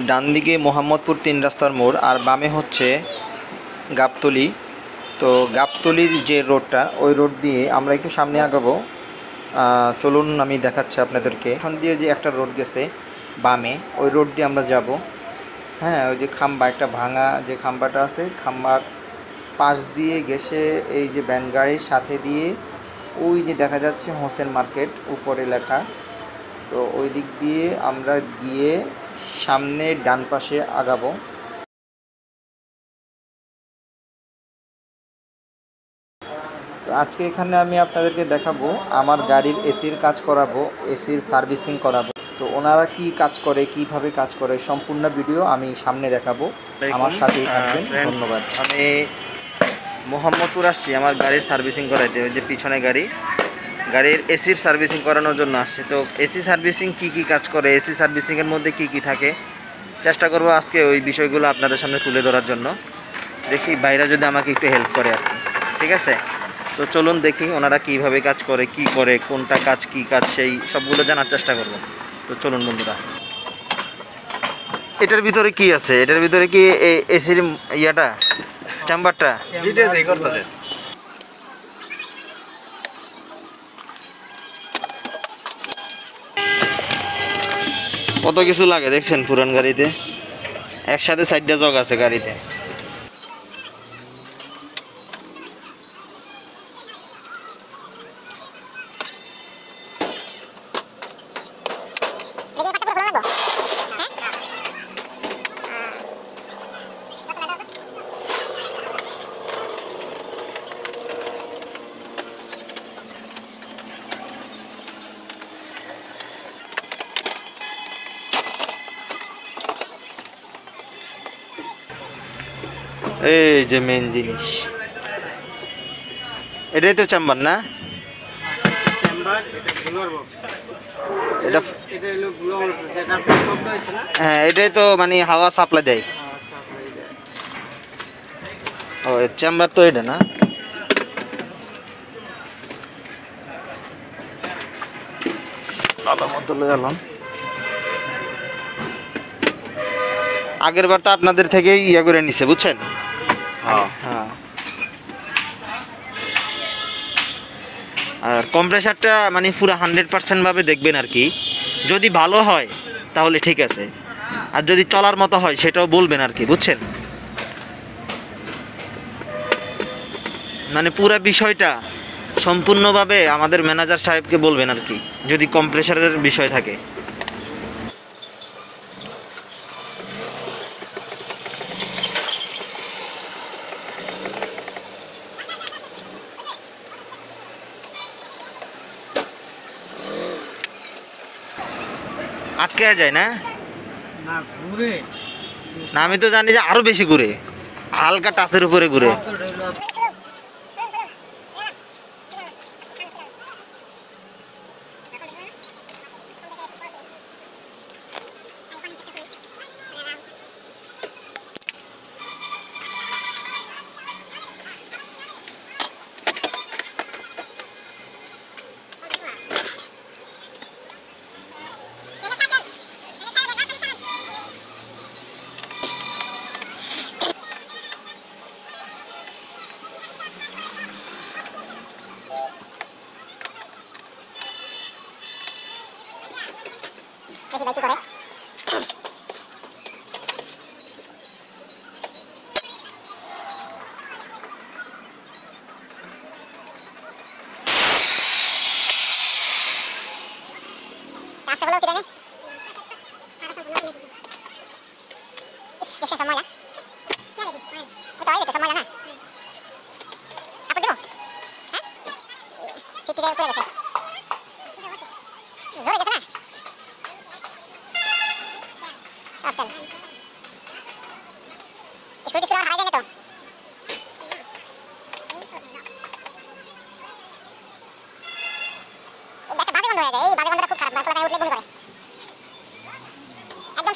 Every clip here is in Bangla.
ডান দিকে মোহাম্মদপুর 3 রাস্তার মোড়, আর বামে হচ্ছে গাবতলী। তো গাবতলীর যে রোডটা, ওই রোড দিয়ে আমরা একটু সামনে আগাবো। চলুন আমি দেখাচ্ছি আপনাদেরকে। এখান দিয়ে যে একটা রোড গেছে বামে, ওই রোড দিয়ে আমরা যাব। হ্যাঁ, ওই যে খাম্বা, একটা ভাঙা যে খাম্বাটা আছে, খাম্বার পাশ দিয়ে গেছে এই যে ভ্যান গাড়ির সাথে দিয়ে ওই যে দেখা যাচ্ছে হোসেন মার্কেট উপরে লেখা। তো ওই দিক দিয়ে আমরা গিয়ে সামনে ডান পাশে আগাবো। তো আজকে এখানে আমি আপনাদেরকে দেখাবো আমার গাড়ির এসির কাজ করাবো, এসির সার্ভিসিং করাবো। তো ওনারা কি কাজ করে, কিভাবে কাজ করে, সম্পূর্ণ ভিডিও আমি সামনে দেখাবো। আমার সাথেই থাকবেন। ধন্যবাদ। আমি মোহাম্মদপুর আসছি আমার গাড়ির সার্ভিসিং করাইতে। ওই যে পিছনে গাড়ির এসির সার্ভিসিং করানোর জন্য আসছে। তো এসি সার্ভিসিং কি কাজ করে, এসি সার্ভিসিংয়ের মধ্যে কি থাকে, চেষ্টা করব আজকে ওই বিষয়গুলো আপনাদের সামনে তুলে ধরার জন্য। দেখি বাইরে যদি আমাকে একটু হেল্প করে আর কি। ঠিক আছে, তো চলুন দেখি ওনারা কিভাবে কাজ করে, কি করে, কোনটা কাজ কি কাজ, সেই সবগুলো জানার চেষ্টা করব। তো চলুন বন্ধুরা। এটার ভিতরে কি আছে? এটার ভিতরে কি এসির ইয়াটা, চেম্বারটা করতেছে। কত কিছু লাগে দেখছেন পুরান গাড়িতে, একসাথে 4টা জগ আছে গাড়িতে। এই যে মেন জিনিস, এটাই তো চেম্বার না? এটা হ্যাঁ, এটাই তো মানে হাওয়া সাপ্লাই দেয়। ও চেম্বার তো এটা না? আগের বার তো আপনাদের থেকেই ইয়া করে নিছে, বুঝছেন? হ্যাঁ। আর কম্প্রেসারটা মানে পুরো 100% ভাবে দেখবেন আর কি। যদি ভালো হয় তাহলে ঠিক আছে, আর যদি চলার মতো হয় সেটাও বলবেন আর কি, বুঝছেন? মানে পুরো বিষয়টা সম্পূর্ণভাবে আমাদের ম্যানেজার সাহেবকে বলবেন আর কি, যদি কম্প্রেসারের বিষয় থাকে। আটকে যায় না? না, আমি তো জানি যে আরো বেশি ঘুরে, হালকা টাচের উপরে ঘুরে।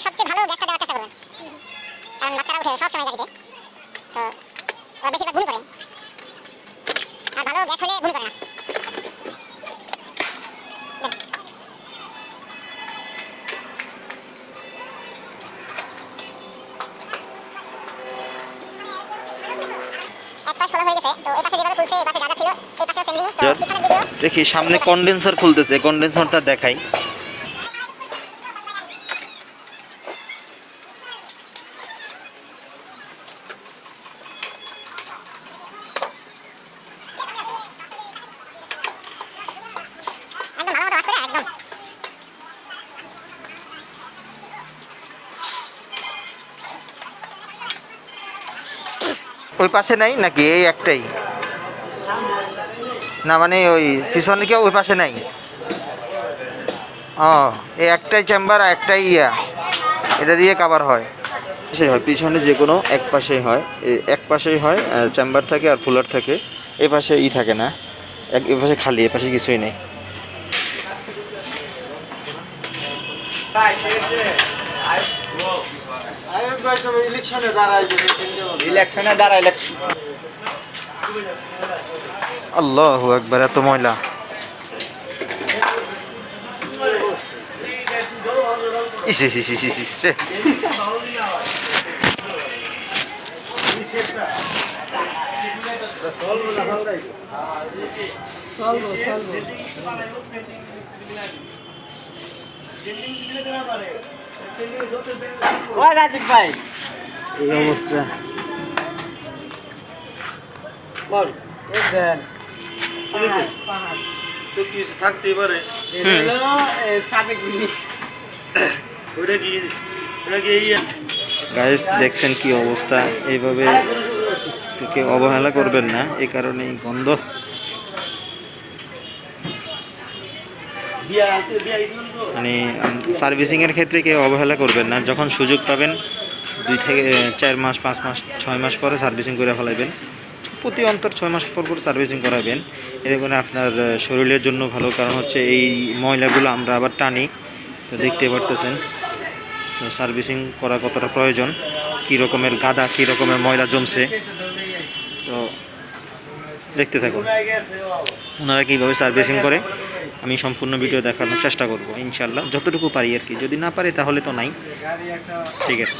সবচেয়ে ভালো গ্যাসটা দেওয়ার চেষ্টা করবেন, কারণ বাচ্চারা উঠে সব সময় গাড়িতে, তো ওরা বেশিরভাগ ভুল করে, আর ভালো গ্যাস হলে ভুল করে না। দেখি সামনে কন্ডেন্সার খুলতেছে, কন্ডেন্সারটা দেখাই। ওই পাশে নাই নাকি এই একটাই? না মানে ওই পিছনে কি ওই পাশে নাই? ও এই একটাই চেম্বার আর একটাই এটা দিয়ে কভার হয়। সেই হয় পিছনে যে কোনো এক পাশেই হয়, এক পাশেই হয় চেম্বার থাকে আর ফুলার থাকে। এ পাশে থাকে না, এ পাশে খালি, এ পাশে কিছুই নেই। আল্লাহু আকবার, এত ময়লা। ইসে ইসে ইসে ইসে ইসে। এই অবস্থা। থাকতেই পারে। গাইস দেখছেন কি অবস্থা, এইভাবে কেউ অবহেলা করবেন না, এই কারণে গন্ধ। মানে সার্ভিসিংয়ের ক্ষেত্রে কেউ অবহেলা করবেন না, যখন সুযোগ পাবেন 2 থেকে 4 মাস 5 মাস 6 মাস পরে সার্ভিসিং করে ফেলাইবেন। প্রতি অন্তর 6 মাস পর পর সার্ভিসিং করাবেন। এতে করে আপনার শরীরের জন্য ভালো, কারণ হচ্ছে এই ময়লাগুলো আমরা আবার টানি, তো দেখতে পারতেছেন সার্ভিসিং করা কতটা প্রয়োজন, কী রকমের গাদা, কী রকমের ময়লা জমছে। তো দেখতে থাকুন ওনারা কীভাবে সার্ভিসিং করে, আমি সম্পূর্ণ ভিডিও দেখানোর চেষ্টা করব ইনশাল্লাহ, যতটুকু পারি আর কি। যদি না পারি তাহলে তো নাই, ঠিক আছে।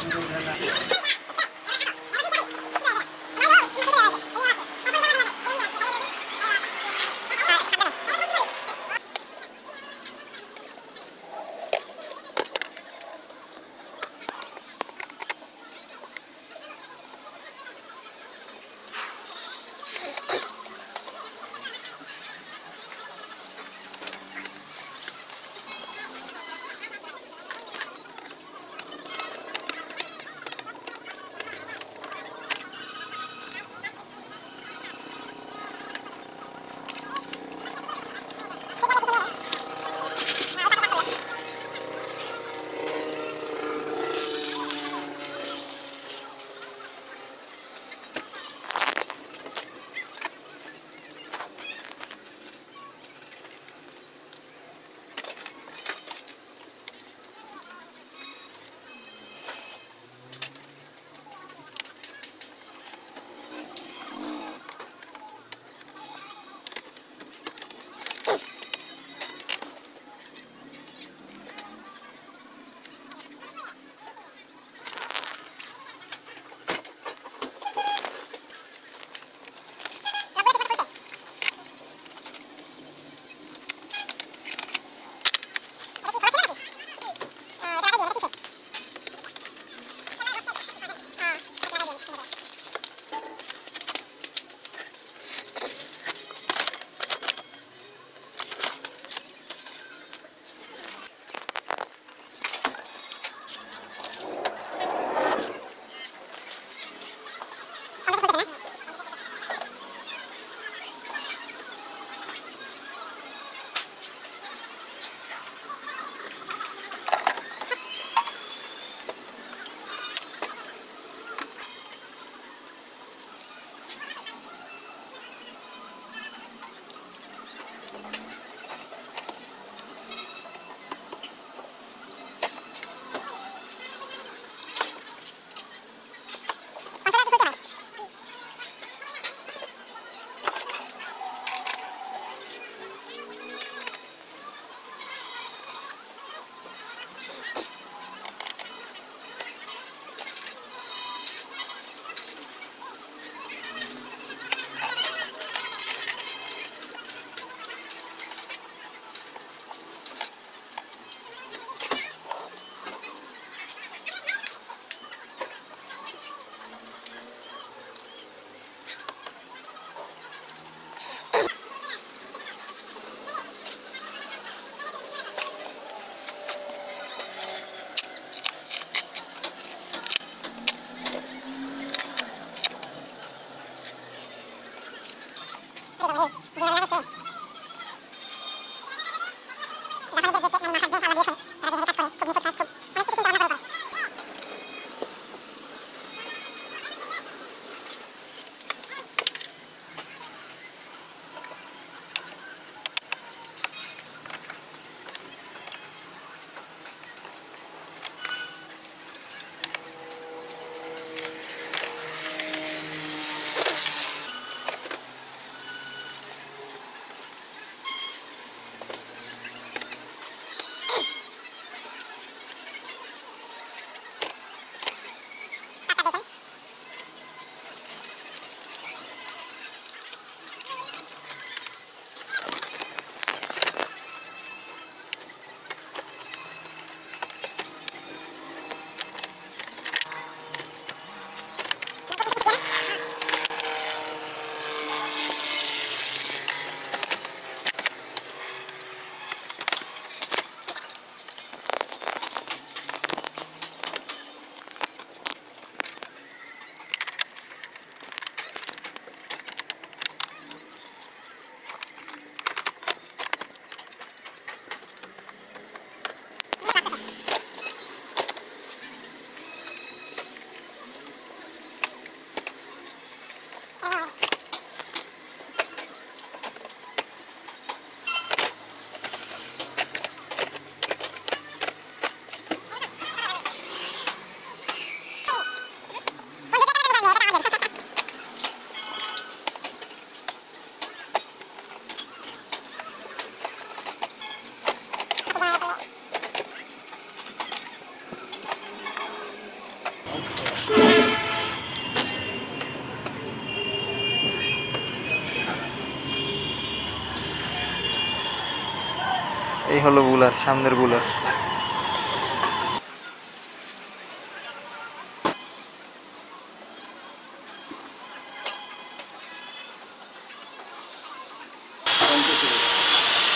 এই হলো বুলার, সামনের বুলার।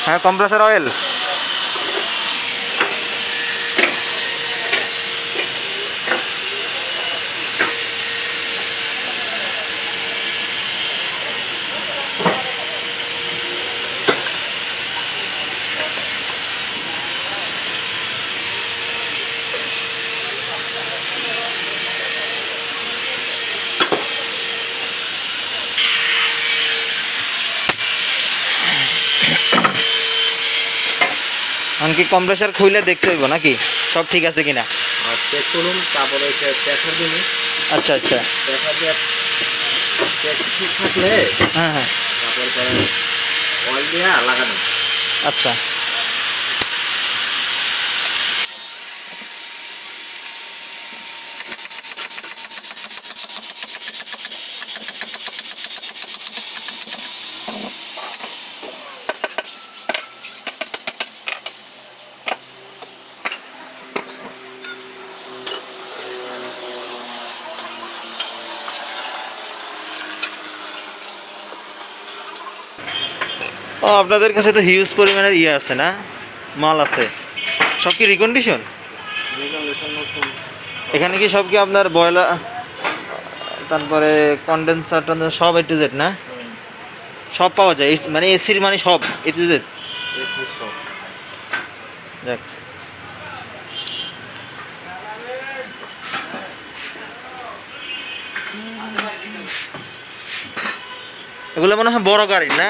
হ্যাঁ, কম্প্রেসার অয়েল। কি কম্প্রেসার খুলে দেখতে হইব নাকি সব ঠিক আছে কিনা? চেক করুন, তারপরে প্রেসার দিন। আচ্ছা আচ্ছা, প্রেসার দিয়ে ঠিক থাকলে হ্যাঁ হ্যাঁ, তারপরে অয়েল দিয়ে লাগানো। আচ্ছা। ও, আপনাদের কাছে তো হিউজ পরিমাণের ইয়ে আছে না, মাল আছে, সব কি রিকন্ডিশন? এখানে কি সব কি আপনার বয়লার, তারপরে কন্ডেন্সার টন্ডেন্সার সব এ টু জেড না? সব পাওয়া যায় মানে এসির মানে সব এ টু জেড? এসি সব। যাক, এগুলো মনে হয় বড় গাড়ি না?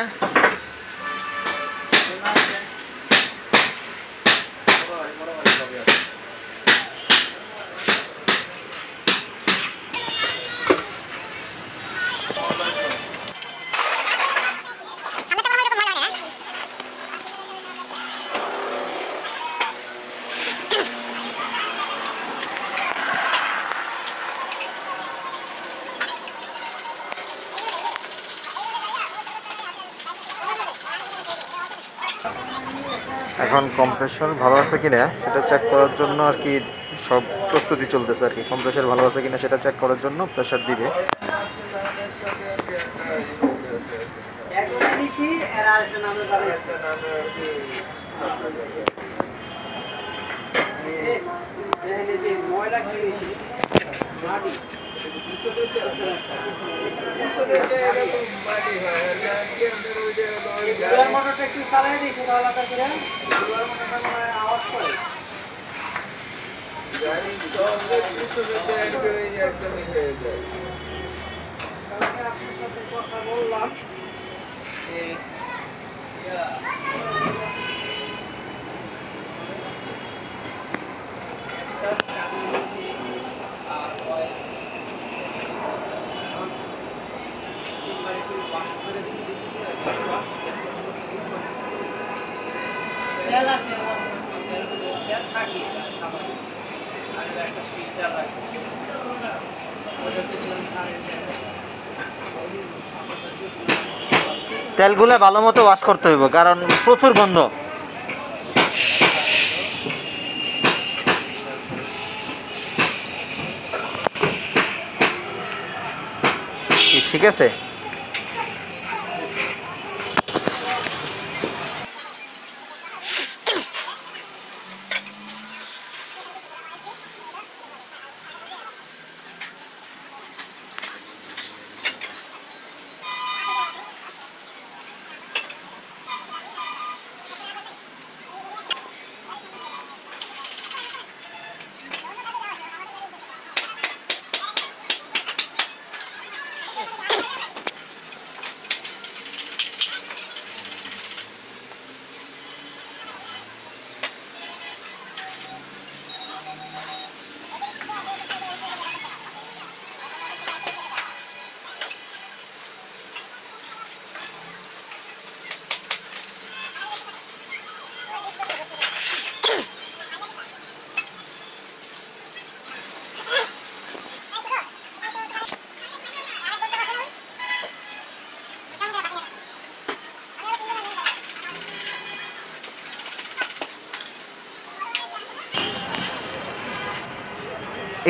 এখন কম্প্রেসর ভালো আছে কিনা সেটা চেক করার জন্য আর কি সব প্রস্তুতি চলতেছে আর কি। কম্প্রেসর ভালো আছে কিনা সেটা চেক করার জন্য প্রেসার দিবে। মোটরটা একটু চালাই দিয়েছে আলাদা করে আওয়াজ করে আপনার সাথে কথা বললাম তেলগুলো ভালো মতো ওয়াশ করতে হইব, কারণ প্রচুর গন্ধ। ঠিক আছে।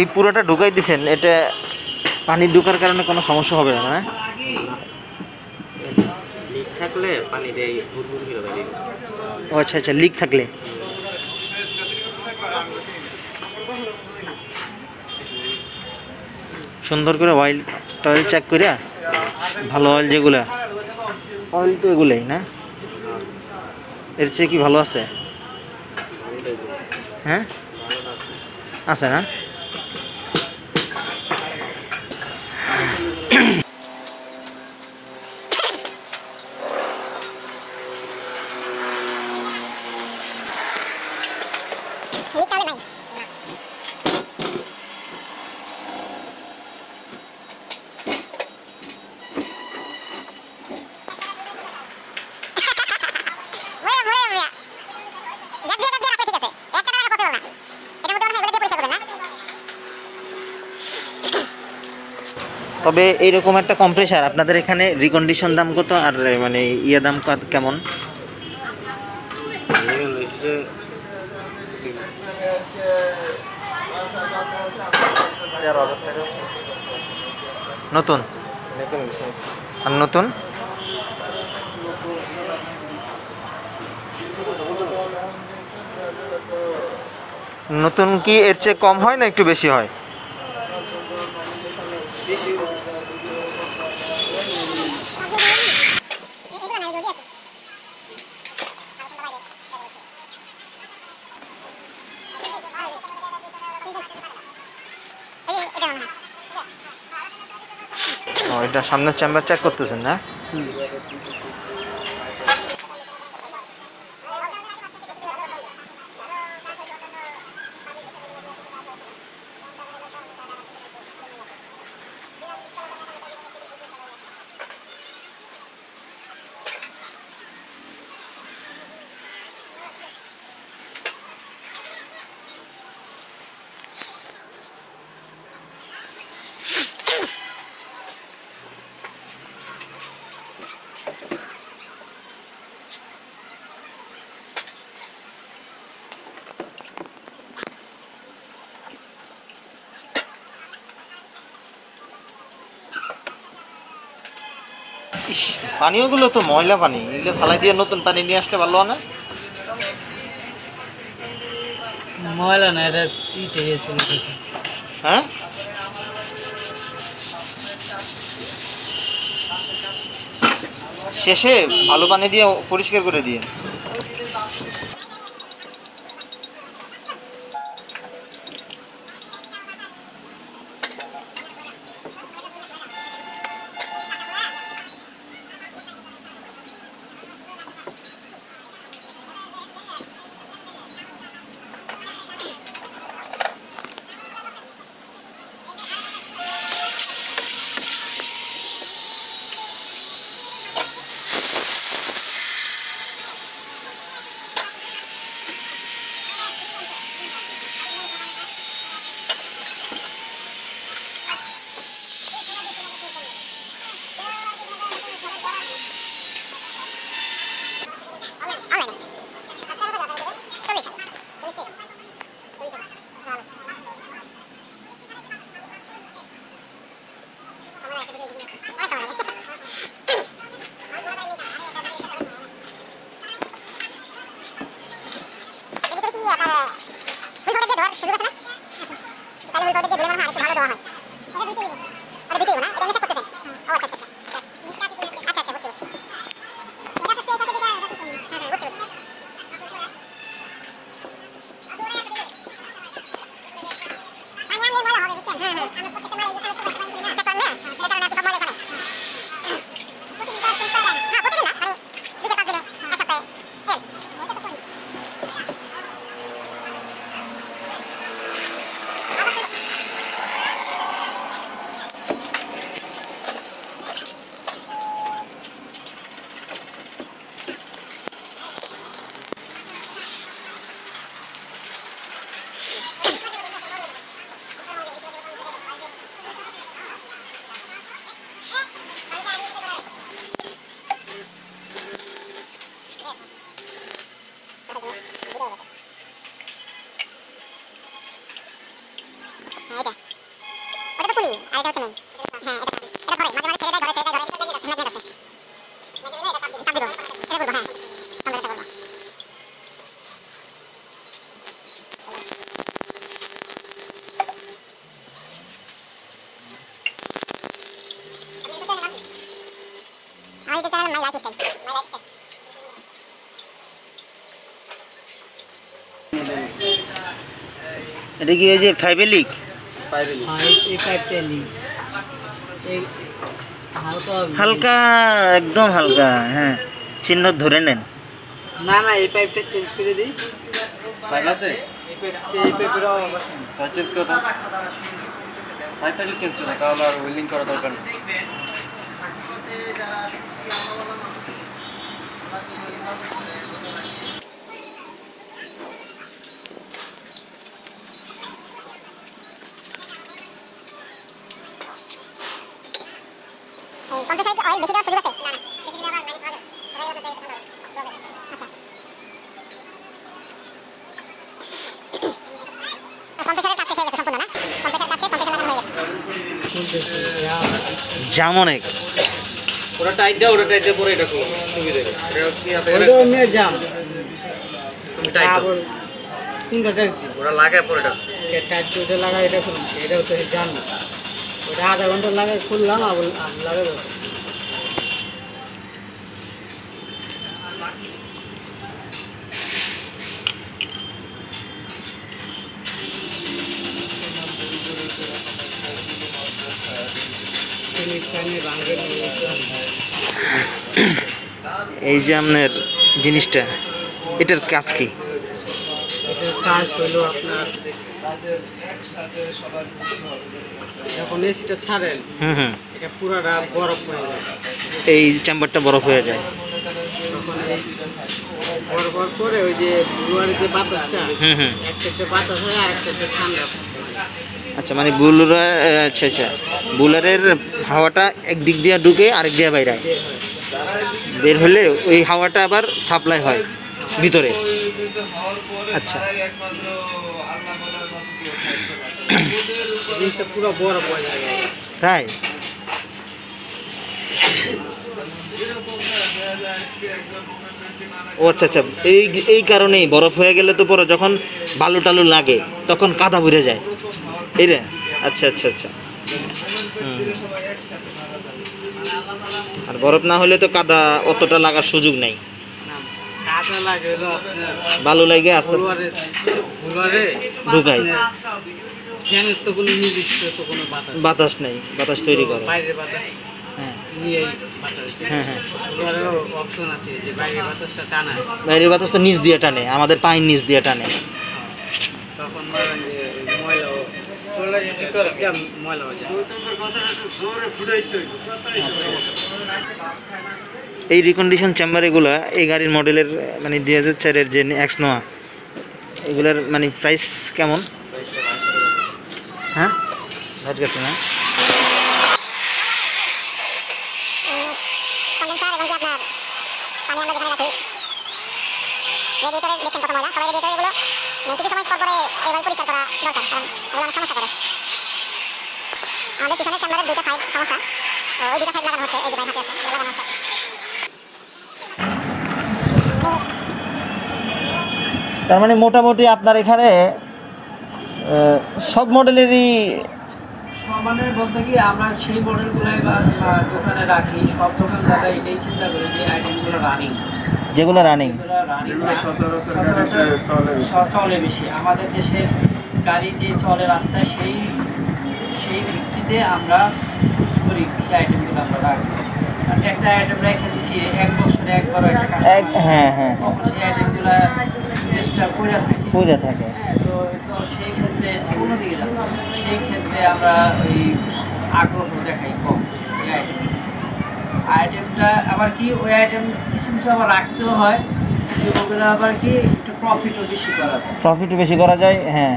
এই পুরোটা ঢুকাই দিছেন, এটা পানি ঢোকার কারণে কোনো সমস্যা হবে না, না? লিক থাকলে পানি দেয় বুদবুদ করে বাইরে। ও আচ্ছা আচ্ছা, লিক থাকলে। সুন্দর করে অয়েল টয়েল চেক করে, ভালো অয়েল যেগুলা, অয়েল তো এগুলাই না, এর চেয়ে কি ভালো আছে? হ্যাঁ আছে না? তবে এইরকম একটা কম্প্রেসার আপনাদের এখানে রিকন্ডিশন দাম কত, আর মানে ইয়ে দাম কেমন? নতুন আর নতুন নতুন কি এর চেয়ে কম হয় না একটু বেশি হয়? এটা সামনের চেম্বার চেক করতেছেন না? পানীয়গুলো তো ময়লা পানি, এগুলো ফালাই দিয়ে নতুন পানি নিয়ে আসতে পারলো না? ময়লা না, এটা ইটে গেছিল। হ্যাঁ শেষে ভালো পানি দিয়ে পরিষ্কার করে দিয়ে। এটা কি ওই যে ফাইবেলিক? হালকা, একদম হালকা। হ্যাঁ, চিহ্ন ধরে নেন। না না, এই পাইপটা চেঞ্জ করে দিই। পাইপ আছে? এই পাইপের চেঞ্জ করো। পাইপটা যদি চেঞ্জ করো তাহলে আর ওয়েল্ডিং করা দরকার নেই। কম্প্রেসারে কি অয়েল বেশি দেওয়ার সুযোগ আছে? না না, বেশি দিলে আবার মাইনাস হবে। সবাই আবার তাই কথা বলে। আচ্ছা, কম্প্রেসারের কাজ শেষ হয়ে গেছে সম্পূর্ণ না? কম্প্রেসার কাজ শেষ, কম্প্রেসার লাগানো হয়ে গেছে। জাম অনেক। ওটা টাইট দাও, ওটা টাইট দিয়ে পরে এটা খুলো, সুবিধা হবে। এটা কি আছে? ওটাও নিয়ে যাম। তুমি টাইট দাও, কোনটা টাইট? ওটা লাগায় পরে এটা। টাইট করে লাগাই এটা খুলুন, এটাও তো জাম না। ওটা আধা ঘন্টা লাগাই খুললাম, আবার লাগাবো। এই যে আপনার জিনিসটা, এটার কাজ কি? এটার কাজ হলো আপনার যখন এসিটা ছাড়েন, এটা পুরাটা বরফ হয়ে যায়। এই চেম্বারটা বরফ হয়ে যায়। তখন এই বরফ হওয়ার পরে ওই যে ব্লুয়ারের যে বাতাসটা, এক সাইডে বাতাস হয় আর এক সাইডে ঠান্ডা। আচ্ছা, মানে বুলার, আচ্ছা আচ্ছা, বুলারের হাওয়াটা একদিক দিয়ে ঢুকে আরেক দিয়ে বাইরে হয়। বের হলে ওই হাওয়াটা আবার সাপ্লাই হয় ভিতরে। আচ্ছা, জিনিসটা পুরো বরফ হয়ে যায়। তাই? ও আচ্ছা আচ্ছা, এই কারণেই বরফ হয়ে গেলে তো পরে যখন বালু টালু লাগে তখন কাদা ভরে যায়, এই রে। আচ্ছা আচ্ছা আচ্ছা, আর বরফ না হলে তো কাদা অতটা লাগার সুযোগ নাই। না, কাদা লাগে হলো আপনার বালু লাগে আস্তে বুলারে ঢুকাই। ফ্যানের তো কোনো নির্দিষ্ট তো কোনো বাতাস নাই, বাতাস তৈরি করে। বাইরের বাতাস হ্যাঁ নিয়ে বাতাস হ্যাঁ হ্যাঁ, বুলারেরও অপশন আছে যে বাইরের বাতাসটা টানা, বাইরের বাতাস তো নিচ দিয়ে টানে, আমাদের পায়ের নিচ দিয়ে টানে। তখন ধরেন যে ময়লা চলে যেতে করে ময়লা হয়ে যায়। এই রিকন্ডিশন চেম্বার এগুলা এই গাড়ির মডেলের মানে 2004-এর যে এক্স নোয়া, এগুলার মানে প্রাইস কেমন? হ্যাঁ ভাজ গেছে না? কন্ডেন্সার এবং কি আপনার পানি আমরা যেখানে রাখি রেডিয়েটরে দেখছেন কত ময়লা, সবাই রেডিয়েটর এগুলো কিছু সময় পর পরে এভাবে পরিষ্কার করা দরকার, কারণ এগুলো অনেক সমস্যা করে। আমাদের পিছনের চেম্বারের দুইটা সাইড সমস্যা, ওই দুইটা সাইড লাগানো হচ্ছে, এই যে ভাই হাতে আছে লাগানো হচ্ছে। তার মানে মোটামুটি আপনার এখানে সব মডেলেরই মানে বলতে কি আমরা সেই মডেলগুলোই বা দোকানে রাখি, সব দোকানদাররা এটাই চিন্তা করে যে আইটেমগুলো রানিং, যেগুলো রানিং চলে বেশি। আমাদের দেশের গাড়ি যে চলে রাস্তায় সেই সেই ভিত্তিতে আমরা চুজ করি কি আইটেমগুলো আমরা রাখি। কারণ একটা আইটেম রেখে দিছি 1 বছরে একবার একটা কাস্টমার, হ্যাঁ হ্যাঁ তখন সেই আইটেমগুলো চেষ্টা করে থাকি। পড়ে থাকে। হ্যাঁ, তো সেই ক্ষেত্রে অন্যদিকে যাবো, সেই ক্ষেত্রে আমরা ওই আগ্রহ দেখাই কম এই আইটেমটা। আবার কি ওই আইটেম কিছু কিছু আবার রাখতেও হয়, ওগুলো আবার কি একটু প্রফিটও বেশি করা যায়, প্রফিট বেশি করা যায়। হ্যাঁ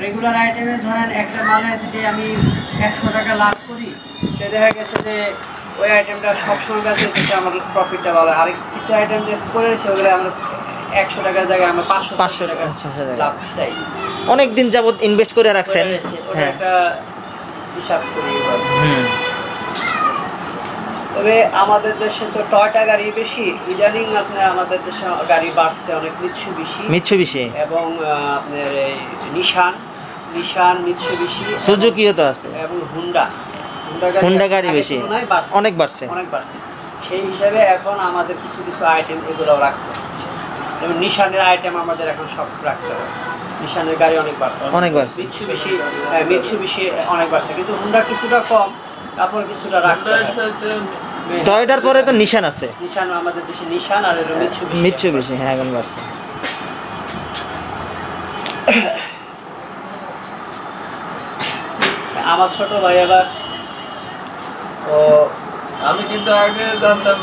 রেগুলার আইটেমে ধরেন একটা মালে যদি আমি 100 টাকা লাভ করি, সে দেখা গেছে যে ওই আইটেমটা সবসময় কাছে হচ্ছে আমার প্রফিটটা ভালো। আর কিছু আইটেম যে করে রয়েছে ওগুলো আমরা 100 টাকার জায়গায় আমরা 500 টাকা লাভ চাই। অনেক দিন যাবত ইনভেস্ট করে রাখছেন। ওটা হ্যাঁ একটা হিসাব করি এবার। হুম, তবে আমাদের দেশে তো টয়টা গাড়ি বেশি, ইদানিং আপনার আমাদের দেশে গাড়ি বাড়ছে অনেক, মিৎসুবিশি এবং আপনার এই নিশান মিৎসুবিশি, সুজুকিও তো আছে, এবং হুন্ডা গাড়ি বেশি অনেক বাড়ছে। সেই হিসাবে এখন আমাদের কিছু কিছু আইটেম এগুলো রাখতে হচ্ছে, যেমন নিশানের আইটেম আমাদের এখন সব রাখতে হবে। নিশানের গাড়ি অনেক বাড়ছে, মিৎসুবিশি অনেক বাড়ছে, কিন্তু হুন্ডা কিছুটা কম, তারপর কিছুটা রাখতে হবে। টয়োটার পরে তো নিশান আছে, নিশান আমাদের দেশে নিশান আর মিৎসুবিশি হ্যাঁ এখন বাড়ছে। আমার ছোট ভাই আবার, তো আমি কিন্তু আগে জানতাম